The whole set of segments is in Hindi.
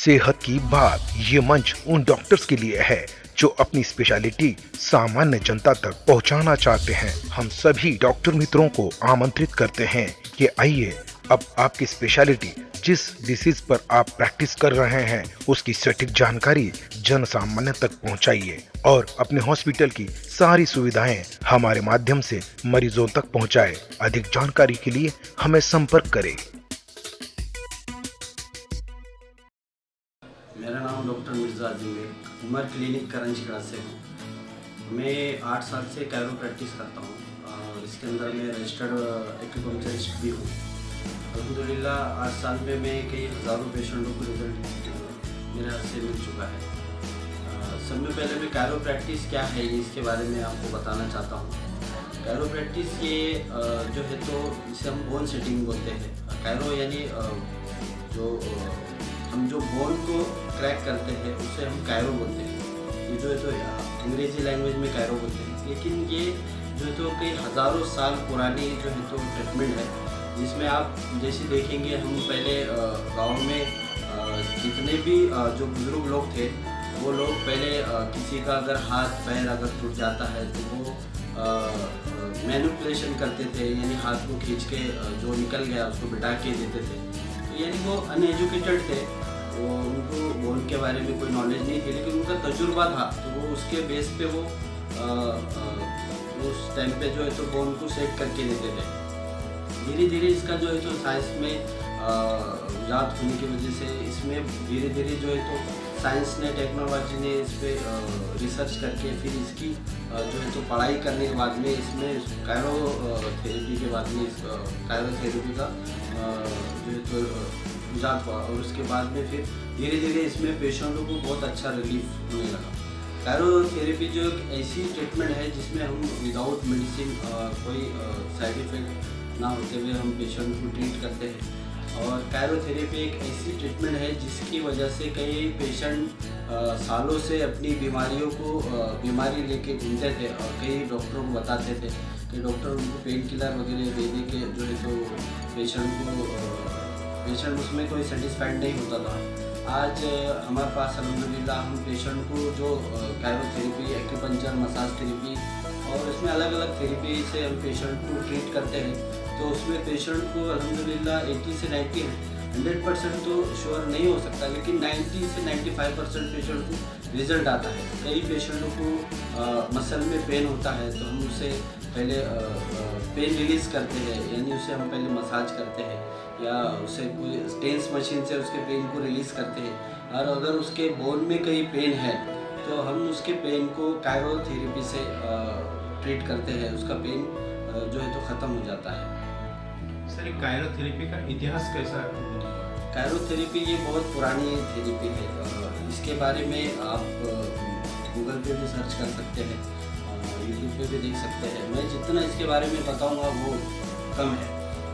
सेहत की बात ये मंच उन डॉक्टर्स के लिए है जो अपनी स्पेशलिटी सामान्य जनता तक पहुंचाना चाहते हैं। हम सभी डॉक्टर मित्रों को आमंत्रित करते हैं कि आइए अब आपकी स्पेशलिटी जिस डिसीज पर आप प्रैक्टिस कर रहे हैं उसकी सटीक जानकारी जन सामान्य तक पहुंचाइए और अपने हॉस्पिटल की सारी सुविधाएं हमारे माध्यम से मरीजों तक पहुंचाएं। अधिक जानकारी के लिए हमें संपर्क करें। मेरा नाम डॉक्टर मिर्ज़ा अजीम है। उमर क्लिनिक करंजगढ़ से हूँ। मैं 8 साल से कायरो प्रैक्टिस करता हूँ। इसके अंदर मैं रजिस्टर्ड एक्यूपंक्चरिस्ट भी हूँ। अल्हम्दुलिल्लाह 8 साल में मैं कई हज़ारों पेशेंटों को रिजल्ट मेरे हाथ से मिल चुका है। सब में पहले मैं कायरो प्रैक्टिस क्या है इसके बारे में आपको बताना चाहता हूँ। कायरो प्रैक्टिस ये जो है तो इसे हम बोन सेटिंग बोलते हैं। कायरो यानी हम जो बोन को क्रैक करते हैं उसे हम कायरो बोलते हैं। ये जो है तो अंग्रेजी लैंग्वेज में कायरो बोलते हैं, लेकिन ये जो है तो कई हज़ारों साल पुरानी जो है तो ट्रीटमेंट है, जिसमें आप जैसे देखेंगे हम पहले गांव में जितने भी जो बुज़ुर्ग लोग थे वो लोग पहले किसी का अगर हाथ पैर अगर टूट जाता है तो वो मैनिपुलेशन करते थे, यानी हाथ को खींच के जो निकल गया उसको बिठा के देते थे। तो यानी वो अनएजुकेटेड थे, वो उनको बोन के बारे में कोई नॉलेज नहीं थी, लेकिन उनका तजुर्बा था तो वो उसके बेस पे वो उस टाइम पे जो है तो बोन को सेट करके देते थे। धीरे धीरे इसका जो है तो साइंस में इजाद होने की वजह से इसमें धीरे धीरे जो है तो साइंस ने टेक्नोलॉजी ने इस पर रिसर्च करके फिर इसकी जो है तो पढ़ाई करने के बाद में इसमें कायरो थेरेपी के बाद में इस कायरो थेरेपी का जो है तो इजाद हुआ और उसके बाद में फिर धीरे धीरे इसमें पेशेंटों को बहुत अच्छा रिलीफ होने लगा। कायरो थेरेपी जो एक ऐसी ट्रीटमेंट है जिसमें हम विदाउट मेडिसिन कोई साइड इफ़ेक्ट ना होते हुए हम पेशेंट को ट्रीट करते हैं। और कायरो थेरेपी एक ऐसी ट्रीटमेंट है जिसकी वजह से कई पेशेंट सालों से अपनी बीमारी लेके घूमते थे और कई डॉक्टरों को बताते थे कि डॉक्टर उनको पेन किलर वगैरह दे दे के जो है तो पेशेंट उसमें कोई सेटिस्फाइड नहीं होता था। आज हमारे पास अल्हम्दुलिल्लाह हम पेशेंट को जो Cairo therapy, acupuncture, massage therapy और इसमें अलग अलग थेरेपी से हम पेशेंट को ट्रीट करते हैं। तो उसमें पेशेंट को अल्हम्दुलिल्लाह 80 से 100% तो श्योर नहीं हो सकता, लेकिन 90 से 95% पेशेंट को रिजल्ट आता है। कई पेशेंटों को मसल में पेन होता है तो हम उसे पहले पेन रिलीज़ करते हैं, यानी उसे हम पहले मसाज करते हैं या उसे कोई टेंस मशीन से उसके पेन को रिलीज़ करते हैं। और अगर उसके बोन में कहीं पेन है तो हम उसके पेन को कायरो थेरेपी से ट्रीट करते हैं, उसका पेन जो है तो ख़त्म हो जाता है। सर, कायरो थेरेपी का इतिहास कैसा है? कायरो थेरेपी ये बहुत पुरानी थेरेपी है। इसके बारे में आप गूगल पे भी सर्च कर सकते हैं, यूट्यूब पे भी देख सकते हैं। मैं जितना इसके बारे में बताऊंगा वो कम है।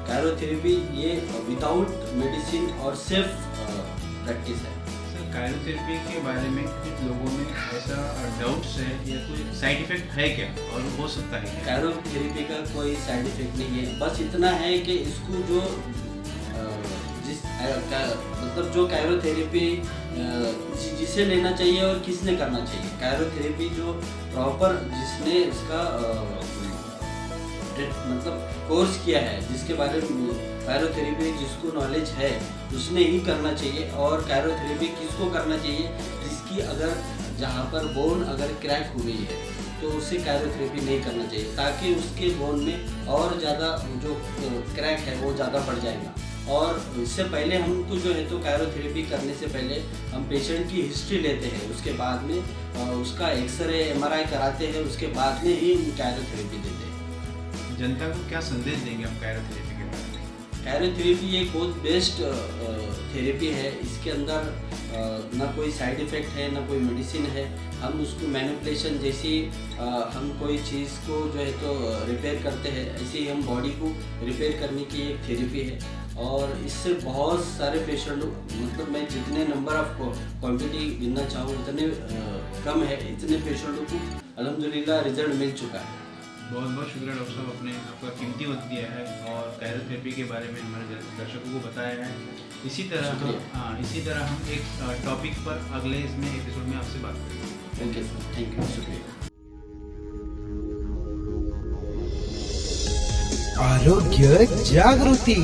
कायरो थेरेपी ये विदाउट मेडिसिन और सेफ प्रैक्टिस है। सर, कायरो थेरेपी के बारे में कुछ लोगों में ऐसा डाउट्स है या कोई साइड इफेक्ट है क्या और हो सकता है? कायरो थेरेपी का कोई साइड इफेक्ट नहीं है, बस इतना है कि इसको जो मतलब जो कायरो थेरेपी जिसे लेना चाहिए और किसने करना चाहिए। कायरो थेरेपी जो प्रॉपर जिसने इसका मतलब कोर्स किया है, जिसके बारे में कायरो थेरेपी जिसको नॉलेज है उसने ही करना चाहिए। और कायरो थेरेपी किसको करना चाहिए? जिसकी अगर जहाँ पर बोन अगर क्रैक हो गई है तो उसे कायरो थेरेपी नहीं करना चाहिए, ताकि उसके बोन में और ज़्यादा जो क्रैक है वो ज़्यादा बढ़ जाएगा। और इससे पहले हमको जो है तो कायरो थेरेपी करने से पहले हम पेशेंट की हिस्ट्री लेते हैं, उसके बाद में उसका एक्सरे MRI कराते हैं, उसके बाद में ही कायरो थेरेपी देते हैं। जनता को क्या संदेश देंगे हम कायरो थेरेपी के बारे में? कायरो थेरेपी एक बहुत बेस्ट थेरेपी है। इसके अंदर ना कोई साइड इफ़ेक्ट है ना कोई मेडिसिन है। हम उसको मैनिपुलेशन जैसी हम कोई चीज़ को जो है तो रिपेयर करते हैं, ऐसे ही हम बॉडी को रिपेयर करने की एक थेरेपी है। और इससे बहुत सारे पेशेंट, मतलब मैं जितने नंबर ऑफ क्वांटिटी गिनना चाहूँ उतने कम है, इतने पेशेंटों को अल्हम्दुलिल्लाह रिजल्ट मिल चुका है। बहुत बहुत शुक्रिया डॉक्टर साहब, आपने आपका कीमती वक्त दिया है और कायरो थेरेपी के बारे में हमारे दर्शकों को बताया है। इसी तरह शुक्रिया। इसी तरह हम एक टॉपिक पर अगले इसमें एपिसोड में आपसे बात करेंगे। ओके सर, थैंक यू, शुक्रिया। आरोग्य जागृती।